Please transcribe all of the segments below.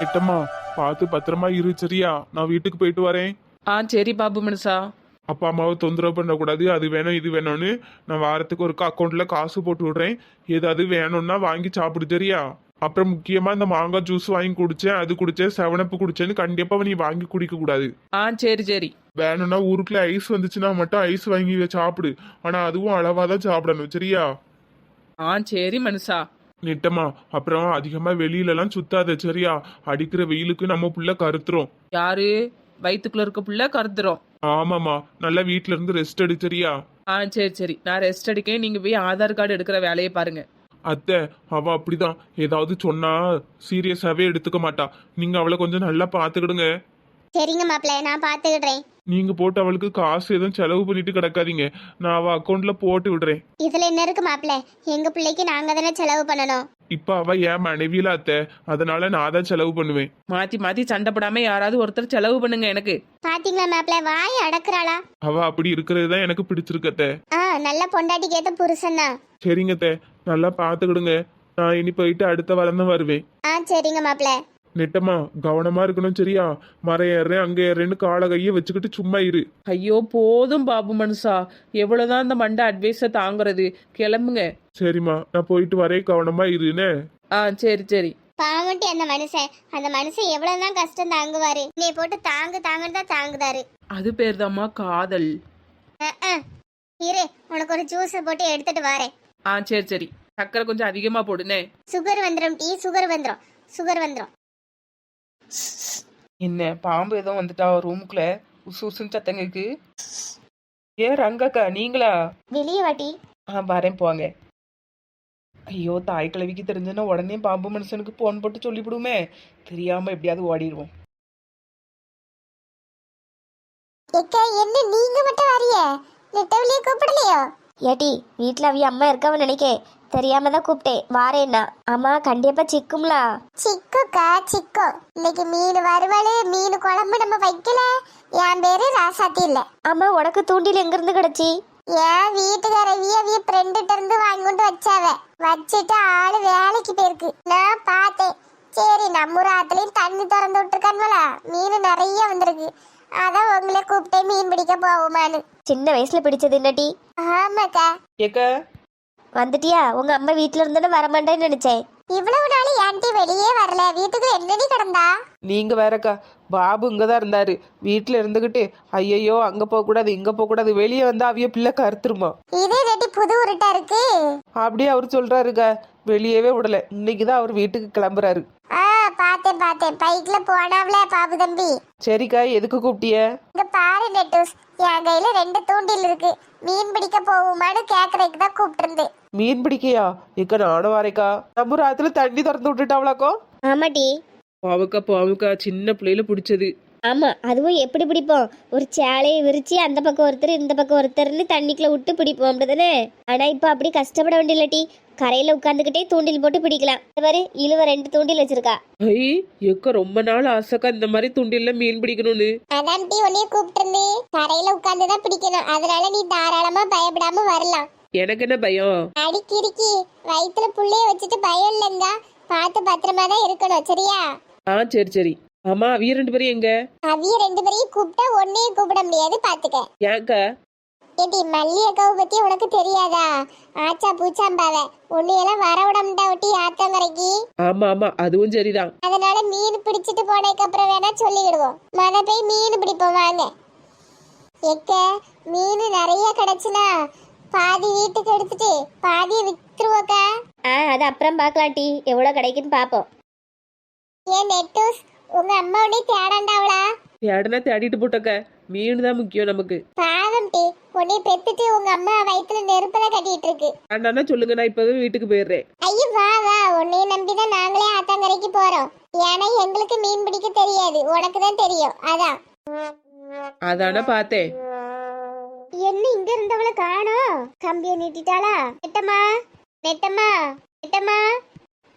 எட்டம்மா, பார்த்து பத்திரமா இரு சரியா? நான் வீட்டுக்கு போயிட்டு வரேன். சரி பாபு மனுஷா. அப்பா அம்மாவை தொந்தரவு பண்ணக்கூடாது. அது வேணும் இது வேணும்னு நான் வாரத்துக்கு ஒருக்கா அக்கௌண்ட்ல காசு போட்டு விடுறேன். ஏதாவது வேணும்னா வாங்கி சாப்பிடு சரியா? அப்புறம் முக்கியமா இந்த மாங்காய் ஜூஸ் வாங்கி குடிச்சேன், அது குடிச்சேன், 7up குடிச்சேன்னு கண்டிப்பா நீ வாங்கி குடிக்க கூடாது. சரி சரி. வேணும்னா ஊருக்குள்ள ஐஸ் வந்துச்சுன்னா மட்டும் ஐஸ் வாங்கி சாப்பிடு. ஆனா அதுவும் அளவாதான் சாப்பிடணும் சரியா? சரி மனுஷா. நெட்டமா, அப்புறம் அதிகமா வெளியில எல்லாம் சுத்தாத சரியா? அடிக்கிற வெயிலுக்கு நம்ம புள்ள கருத்துரும். யாரு? வயிற்றுக்குள்ள இருக்க புள்ள கருத்துரும். ஆமாமா, நல்லா வீட்ல இருந்து ரெஸ்ட் எடு சரியா? சரி சரி, நான் ரெஸ்ட் எடுக்கேன். நீங்க போய் ஆதார் கார்டு எடுக்கிற வேலையை பாருங்க. அத்தை, அவ அப்படிதான். ஏதாவது சொன்னா சீரியஸாவே எடுத்துக்க மாட்டா. நீங்க அவளை கொஞ்சம் நல்லா பாத்துக்கிடுங்க. சரிங்க மாப்பிள்ள, நான் பாத்துக்கிடுறேன். நீங்க போட்டு அவளுக்கு காசு எதுவும் செலவு பண்ணிட்டு கிடக்காதீங்க. நான் அவ அக்கௌண்ட்ல போட்டு விடுறேன். இதுல என்ன இருக்கு மாப்பிள்ள? எங்க பிள்ளைக்கு நாங்க தானே செலவு பண்ணணும். இப்ப அவ என் மனைவியில அத்தை, அதனால நான் தான் செலவு பண்ணுவேன். மாத்தி மாத்தி சண்டை போடாம யாராவது ஒருத்தர் செலவு பண்ணுங்க எனக்கு. பாத்தீங்களா மாப்பிள்ள, வாய் அடக்குறாளா? அவ அப்படி இருக்கிறது தான் எனக்கு பிடிச்சிருக்கு அத்தை. நல்ல பொண்டாட்டிக்கு ஏத்த புருஷன் தான். சரிங்க அத்தை, நல்லா பாத்துக்கிடுங்க. நான் இனி போயிட்டு அடுத்த வாரம் தான் வருவேன். சரிங்க மாப்பிள்ள. நெட்டமா, கவனமா இருக்கணும் சரியா? மரம் ஏறுறேன் அங்க ஏறுறேன்னு காலை கையை வச்சுக்கிட்டு சும்மா இரு. ஐயோ போதும் பாபு மனுஷா, எவ்வளவுதான் இந்த மண்டை அட்வைஸ தாங்குறது. கிளம்புங்க. சரிம்மா, நான் போயிட்டு வரேன், கவனமா இருன்னு. சரி சரி. பாவண்டி அந்த மனுஷன் எவ்வளவுதான் கஷ்டம் தாங்குவாரு. நீ போட்டு தாங்குன்னு தான் தாங்குதாரு. அது பேர்தாம்மா காதல். இரு, உனக்கு ஒரு ஜூஸ் போட்டு எடுத்துட்டு வரேன். சரி சரி. சக்கரை கொஞ்சம் அதிகமா போடுனே. சுகர் வந்துடும் டீ, சுகர் வந்துடும். என்ன பாம்பு ஏதோ வந்துட்டா ரூமுக்குள்ள? உசு உசுன்னு சத்தங்களுக்கு. ரங்கக்கா நீங்களா? வெளியே வாட்டி. வரேன் போங்க. ஐயோ, தாய் கிழவிக்கு தெரிஞ்சுன்னா உடனே பாம்பு மனுஷனுக்கு போன் போட்டு சொல்லிவிடுமே. தெரியாம எப்படியாவது ஓடிடுவோம். என்ன நீங்க மட்டும் வரிய? நெட்டவலியே கூப்பிடலையோ? ஏட்டி, வீட்டுல அவிய அம்மா இருக்கவன் நினைக்கே, தெரியாம தான் கூப்பிட்டேன். வாரேன்னா. ஆமா, கண்டிப்பா சிக்கும்லா. சிக்குக்கா சிக்கு. இன்னைக்கு மீன் வறுவலு, மீன் குழம்பு நம்ம வைக்கல. என் பேரு ராசாத்தி இல்ல. ஆமா, உனக்கு தூண்டில் எங்க இருந்து கிடைச்சி? என் வீட்டுக்காரவிய ஃப்ரெண்டுகிட்ட இருந்து வாங்கி கொண்டு வச்சுட்டு ஆளு வேலைக்கு போயிருக்கு. நான் பார்த்தேன். சரி, நம்ம ஆத்துலயும் தண்ணி திறந்து விட்டுருக்கான்வல, மீன் நிறைய வந்திருக்கு. அதான் உங்களை கூப்பிட்டே மீன் பிடிக்க போவோமான்னு. சின்ன வயசுல பிடிச்சது என்னடி? ஆமாக்கா. ஏக்கா வந்துட்டியா? உங்க அம்மா வீட்டுல இருந்துன்னு வரமாட்டேன்னு நினைச்சேன். இவ்வளவு நாள் ஆன்ட்டி வெளியே வரல, வீட்டுக்கு என்னடி கிடந்தா? நீங்க வேறக்கா, பாபு இங்கதான் இருந்தாரு. வீட்டுல இருந்துகிட்டு ஐயோ அங்க போக கூடாது இங்க போக கூடாது, வெளியே வந்தா அவிய பிள்ளை கருத்துருமா. இதே ரெட்டி புது உருட்டா இருக்கு. அப்படியே அவர் சொல்றாருக்கா, வெளியவே விடல. இன்னைக்குதான் அவர் வீட்டுக்கு கிளம்புறாரு. பார்த்தேன் பைக்ல போனாவ்ல பாபு தம்பி. சரிக்கா, எதுக்கு கூப்பிட்டிய? இங்க பாரு நெட்டூஸ், என் கையில 2 தூண்டில் இருக்கு. மீன் பிடிக்க போகுமான்னு கேக்குறதுக்கு தான் கூப்பிட்டு இருந்தேன். மீன் பிடிக்கையா? இக்க நானும் வரேக்கா. நம்ம ராத்துல தண்ணி திறந்து விட்டுட்டாவளாக்கோ? ஆமாடி. பாவுக்கா சின்ன பிள்ளையில பிடிச்சது. ஆமா, அதுவும் எப்படி பிடிப்போம்? ஒரு சேலையை விரிச்சு அந்த பக்கம் ஒருத்தர் இந்த பக்கம் ஒருத்தர்னு தண்ணிக்குள்ள விட்டு பிடிப்போம், அப்படிதானே? ஆனா இப்ப அப்படி கஷ்டப்பட வேண்டியல்லட்டி, கரையில உட்காந்துக்கிட்டே தூண்டில் போட்டு பிடிக்கலாம். இந்த மாதிரி இழுவ 2 தூண்டில் வச்சிருக்கா. எக்க ரொம்ப நாள் ஆசைக்கா இந்த மாதிரி தூண்டில்ல மீன் பிடிக்கணும்னு. அதான் டீ உன்னைய கூப்பிட்டு இருந்தேன். கரையில உட்காந்துதான் பிடிக்கணும், அதனால நீ தாராளமா பயப்படாம வரலாம். எனக்கு என்ன பயம்? அடிக்கிருக்கி வயிற்றுல புள்ளைய வச்சுட்டு பயம் இல்லைங்க. பார்த்து பத்திரமா தான் இருக்கணும் சரியா? சரி சரி. ஆமா, அவிய 2 பேரும் எங்க? அவிய 2 பேரையும் கூப்பிட்டா ஒன்னையும் கூப்பிட முடியாது, பாத்துக்க. ஏக்கா? ஏடி, மல்லி அக்காவை பத்தி உனக்கு தெரியாதா? ஆச்சா பூச்சாம்பாவ உன்னையெல்லாம் வரவிடம்டா ஒட்டி ஆத்தங்கரைக்கு. ஆமா அதுவும் சரிதான். அதனால மீன் பிடிச்சிட்டு போனதுக்கு அப்புறம் வேணா சொல்லிடுவோம். போய் மீன் பிடிப்போம் வாங்க. எக்க மீன் நிறைய கிடைச்சுனா பாதி வீட்டுக்கு எடுத்துட்டு பாதியை வித்துருவோக்கா. அது அப்புறம் பார்க்கலாம் டி, எவ்வளவு கிடைக்குன்னு பாப்போம். ஏன் நெட்டூஸ், உங்க அம்மா உன்னை தேடாண்டாவளா? தேடனா தேடிட்டு போட்டக்க, மீன் தான் முக்கியம் நமக்கு. பாவம் டி, உன்னை பெத்துட்டு உங்க அம்மா வயித்துல நெருப்பத கட்டிட்டு இருக்கு. அண்ணா சொல்லுங்க, நான் இப்பவே வீட்டுக்கு போயிடுறேன். ஐயோ வா, உன்னை நம்பிதான் நாங்களே ஆத்தங்கரைக்கு போறோம். ஏன்னா எங்களுக்கு மீன் பிடிக்க தெரியாது, உனக்கு தான் தெரியும். அதான பார்த்தேன். என்ன இங்க இருந்தவள காணோம்? கம்பியை நீட்டிட்டாளா? நெட்டம்மா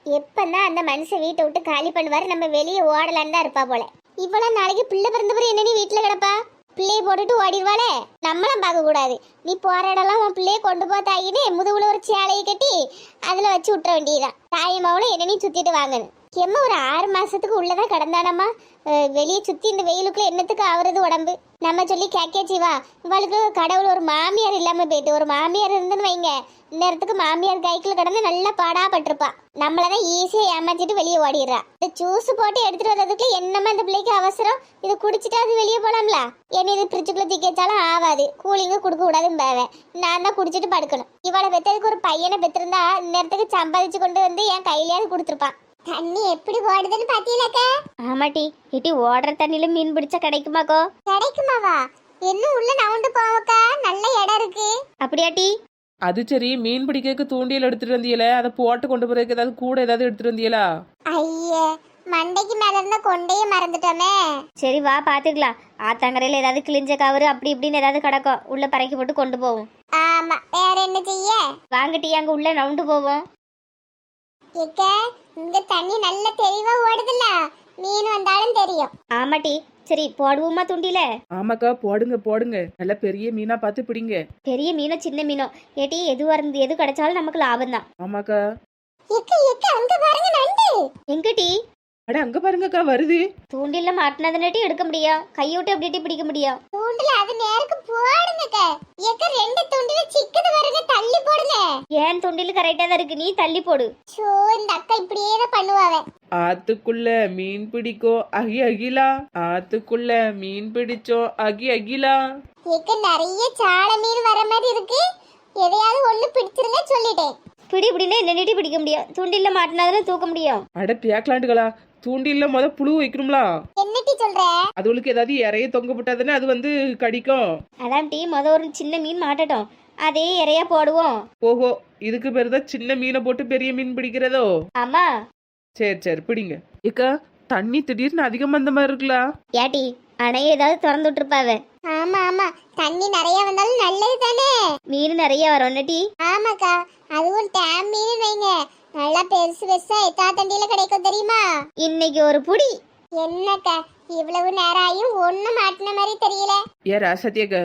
எப்பதான் அந்த மனுஷன் வீட்டை விட்டு காலி பண்ணுவாரு, நம்ம வெளியே ஓடலான்னு தான் இருப்பா போல. இவ்வளவு நாளைக்கு பிள்ளை பிறந்தவரை என்ன நீ வீட்டுல கிடப்பா? பிள்ளைய போட்டுட்டு ஓடிடுவாளே, நம்மளும் பார்க்க கூடாது. நீ போற இடம்லாம் உன் பிள்ளைய கொண்டு போ தாயின்னு முதுகுல ஒரு சேலையை கட்டி அதுல வச்சு விட்டுற வேண்டியதான். தாயமாவளும் என்ன நீ சுத்திட்டு வாங்கணும். எம்மா ஒரு 6 மாசத்துக்கு உள்ளதான் கடந்தானம்மா. வெளியே சுத்தி இந்த வெயிலுக்குள்ள என்னத்துக்கு ஆவறது உடம்பு. நம்ம சொல்லி கேட்கச்சி வா, இவளுக்கு கடவுள் ஒரு மாமியார் இல்லாம போயிட்டு, ஒரு மாமியார் இருந்துன்னு வைங்க, இந்நேரத்துக்கு மாமியார் கைக்குள்ள கடந்து நல்லா பாடா பட்டிருப்பா. நம்மளதான் ஈஸியா ஏமாத்திட்டு வெளியே ஓடிடுறா. இந்த ஜூஸ் போட்டு எடுத்துட்டு வர்றதுக்குள்ள என்னமா இந்த பிள்ளைக்கு அவசரம். இதை குடிச்சிட்டு அது வெளியே போலாம்ல. என்ன இது ஃப்ரிட்ஜுக்குள்ள தூக்கி வச்சாலும் ஆகாது, கூலிங்க கொடுக்க கூடாதுன்னு பேவேன். நான் தான் குடிச்சிட்டு படுக்கணும். இவளை பெற்றதுக்கு ஒரு பையனை பெற்றிருந்தா இந்நேரத்துக்கு சம்பாதிச்சு கொண்டு வந்து என் கையிலேயாவது கொடுத்துருப்பான். தண்ணி எப்படி ஓடுதுன்னு பாத்தீங்களாக்கா? ஆமாட்டி, இட்டி ஓடுற தண்ணியில மீன் பிடிச்சா கிடைக்குமாக்கோ? கிடைக்குமாவா? இன்னும் உள்ள நவுண்டு போவக்கா, நல்ல இடம் இருக்கு. அப்படியாட்டி? அது சரி, மீன் பிடிக்கிறதுக்கு தூண்டியல் எடுத்துட்டு வந்தீங்களே, அதை போட்டு கொண்டு போறதுக்கு ஏதாவது கூட ஏதாவது எடுத்துட்டு வந்தீங்களா? ஐயே, மண்டைக்கு மேல இருந்த கொண்டையே மறந்துட்டோமே. சரி வா பாத்துக்கலாம். ஆத்தங்கரையில ஏதாவது கிழிஞ்ச கவரு அப்படி இப்படின்னு ஏதாவது கிடக்கும், உள்ள பறக்கி போட்டு கொண்டு போவோம். ஆமா, வேற என்ன செய்ய? வாங்கட்டி அங்க உள்ள நவுண்டு போவோம். இங்க தண்ணி நல்ல தெளிவா ஓடுதுல்ல, மீன் வந்தாலும் தெரியும். ஆமாட்டி, சரி போடுவோமா தூண்டில? ஆமாக்கா, போடுங்க போடுங்க, நல்ல பெரிய மீனா பார்த்து பிடிங்க. பெரிய மீனோ சின்ன மீனோ ஏட்டி எதுவா இருந்து எது கிடைச்சாலும் நமக்கு லாபம் தான். ஆமாக்கா. அங்க பாருங்க நண்டு. எங்கடி? அட அங்க பாருங்கக்கா, வருது. தூண்டில மாட்டினதுனட்டி எடுக்க முடியும், கையை விட்டு எப்படி பிடிக்க முடியும்? தூண்டில அது நேருக்கு போடுங்க. ஏக்க ரெண்டு தூண்டில சிக்குது வருங்க, தள்ளி போடுங்க. ஏன் தூண்டில கரெக்டா தான் இருக்கு, நீ தள்ளி போடு. சோ இந்த அக்கா இப்படியே தான் பண்ணுவாவே. ஆத்துக்குள்ள மீன் பிடிக்கோ அகி அகிலா, ஆத்துக்குள்ள மீன் பிடிச்சோ அகி அகிலா. ஏக்க நிறைய சால மீன் வர மாதிரி இருக்கு, எதையாவது ஒண்ணு பிடிச்சிருங்க சொல்லிட்டேன். பிடி இப்படின்னா என்ன நீட்டி பிடிக்க முடியும், தூண்டில மாட்டினாதானே தூக்க முடியும். அட பேக்கலாண்டுகளா, தூண்டில முத புழு வைக்கணும்ல. என்னட்டி சொல்ற? அதுகளுக்கு ஏதாவது இறைய தொங்க போட்டாதானே அது வந்து கடிக்கும். அதான் டீ முத ஒரு சின்ன மீன் மாட்டட்டும், அதே இறையா போடுவோம். ஓஹோ, இதுக்கு பேரு தான் சின்ன மீனை போட்டு பெரிய மீன் பிடிக்கிறதோ? ஆமா. சரி சரி பிடிங்க. ஏக்கா, தண்ணி திடீர்னு அதிகமா அந்த மாதிரி இருக்குல்ல? ஏட்டி அணைய ஏதாவது திறந்து விட்டுருப்பாவ. ஆமா ஆமா, தண்ணி நிறைய வந்தாலும் நல்லது தானே, மீன் நிறைய வரும் டி. ஆமாக்கா, அதுவும் டேம் மீன் வைங்க, நல்லா பெருசு பெருசா எத்தா தண்டியில கிடைக்கும் தெரியுமா? இன்னைக்கு ஒரு புடி. என்னக்கா இவ்வளவு நேரம் ஆயும் ஒண்ணும் மாட்டின மாதிரி தெரியல. ஏ ராசத்தியக்கா,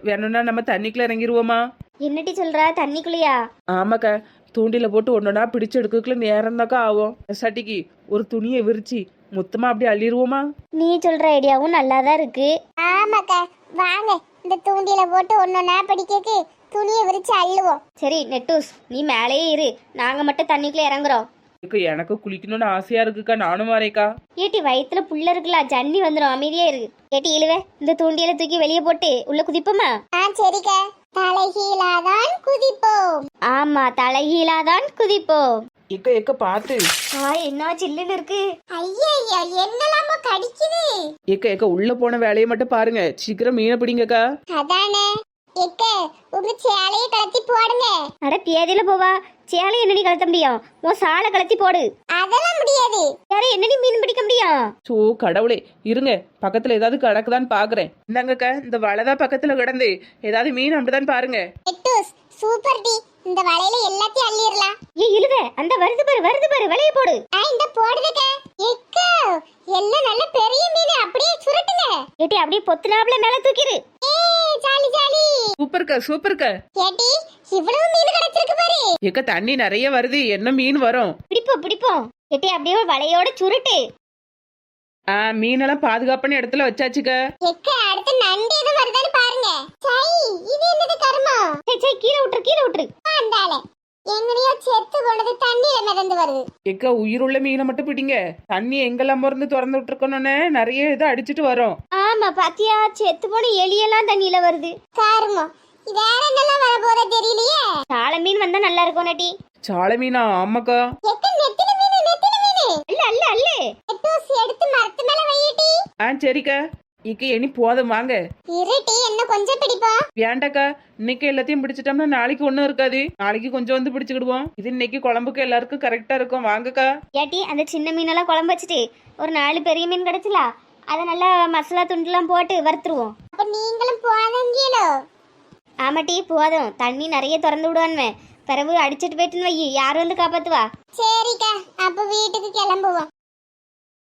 வேணும்னா நம்ம தண்ணிக்குள்ள இறங்கிருவோமா? என்னட்டி சொல்றா, தண்ணிக்குள்ளையா? ஆமாக்கா, தூண்டில போட்டு ஒன்னொன்னா பிடிச்சு எடுக்கக்குள்ள நேரம் தாக்கா ஆகும். சட்டிக்கு ஒரு துணியை விரிச்சு மொத்தமா அப்படி அள்ளிடுவோமா? நீ சொல்ற ஐடியாவும் நல்லாதான் இருக்கு. ஆமாக்கா, வாங்க இந்த தூண்டில போட்டு ஒன்னொன்னா பிடிக்கக்கு துணியை விரிச்சு அள்ளுவோம். சரி நெட்டூஸ், நீ மேலேயே இரு, நாங்க மட்டும் தண்ணிக்குள்ள இறங்குறோம். எனக்கு குளிக்கணும்னு ஆசையா இருக்குக்கா, நானும் வரேக்கா. ஏட்டி வயித்துல புள்ள இருக்குல்ல, ஜன்னி வந்துடும், அமைதியா இருக்கு. ஏட்டி இழுவே, இந்த தூண்டியில தூக்கி வெளியே போட்டு உள்ள குதிப்போமா? சரிக்கா, தலைகீழாதான் குதிப்போம். ஆமா, தலைகீழாதான் குதிப்போம். எக்க எக்க பாத்து. என்ன சில்லுன்னு இருக்கு. ஐயா என்னலாமோ கடிக்குது. எக்க எக்க உள்ள போன வேலையை மட்டும் பாருங்க, சீக்கிரம் மீனை பிடிங்கக்கா. அதானே. எக்க உங்க சேலையை கலத்தி போடுங்க. அட பேதியில போவா, சேலை என்னடி கலத்த முடியும்? உன் சாலை கலத்தி போடு. அதெல்லாம் முடியாது. யார என்னடி மீன் பிடிக்க முடியும்? சோ கடவுளே, இருங்க பக்கத்துல ஏதாவது கிடக்குதான்னு பாக்குறேன். இந்தாங்கக்கா, இந்த வலைதான் பக்கத்துல கிடந்து ஏதாவது மீன் அப்படிதான் பாருங்க. சூப்பர் டி, இந்த வலையில எல்லாத்தையும் அள்ளிரலாம். இழுவ, அந்த வருது பாரு வலைய போடு. இந்த போடுதக்க. எக்க எல்லாம் நல்ல பெரிய மீன், அப்படியே சுருட்டுங்க. ஏட்டி அப்படியே பொத்துனாப்ல மேல தூக்கிரு. Jolly jolly. சூப்பர்க்கா. ஏட்டி இவ்வளவு மீன் கிடைச்சிருக்கு பாரு. எக்க தண்ணி நிறைய வருது, என்ன மீன் வரும்? பிடிப்போம். ஏட்டி அப்படியே வலையோட சுருட்டு. மீனெல்லாம் பாதுகாப்பான இடத்துல வச்சாச்சுக்க. எக்க அடுத்து நண்டு எது வருதான்னு பாருங்க. சை, இது என்னது கர்மம்? சை கீழ விட்டுரு. அந்தால எங்கனையோ செத்து கொண்டது தண்ணியில மிதந்து வருது. எக்க உயிருள்ள மீனை மட்டும் பிடிங்க, தண்ணி எங்கெல்லாம் மருந்து திறந்து விட்டுருக்கணும்னு நிறைய இதை அடிச்சிட்டு வரும். ஆமா பாத்தியா, செத்து போன எலியெல்லாம் தண்ணியில வருது. கர்மம், வேற என்னெல்லாம் வர போதா தெரியலையே. சால மீன் வந்தா நல்லா இருக்கும் நட்டி. சால மீனா? ஆமாக்கா. எக்க நெத்தில மீன். அல்ல எட்டோஸ் எடுத்து மரத்து மேல வையடி. சரிக்கா. இக்க இனி போதும், வாங்க. இருட்டி, என்ன கொஞ்சம் பிடிப்பா? வேண்டாக்கா, இன்னைக்கு எல்லாத்தையும் பிடிச்சிட்டோம்னா நாளைக்கு ஒண்ணும் இருக்காது, நாளைக்கு கொஞ்சம் வந்து பிடிச்சுக்கிடுவோம். இது இன்னைக்கு குழம்புக்கு எல்லாருக்கும் கரெக்டா இருக்கும், வாங்கக்கா. ஏட்டி அந்த சின்ன மீனெல்லாம் குழம்பு வச்சுட்டு ஒரு 4 பெரிய மீன் கிடைச்சல, அதை நல்லா மசாலா துண்டுலாம் போட்டு வறுத்துருவோம். அப்ப நீங்களும் போதங்கீழோ? ஆமாட்டி போதும், தண்ணி நிறைய திறந்து விடுவான்வே, பிறகு அடிச்சிட்டு போயிட்டுன்னு வை, யாரும் வந்து காப்பாத்துவா. சரிக்கா, அப்ப வீட்டுக்கு கிளம்புவோம்.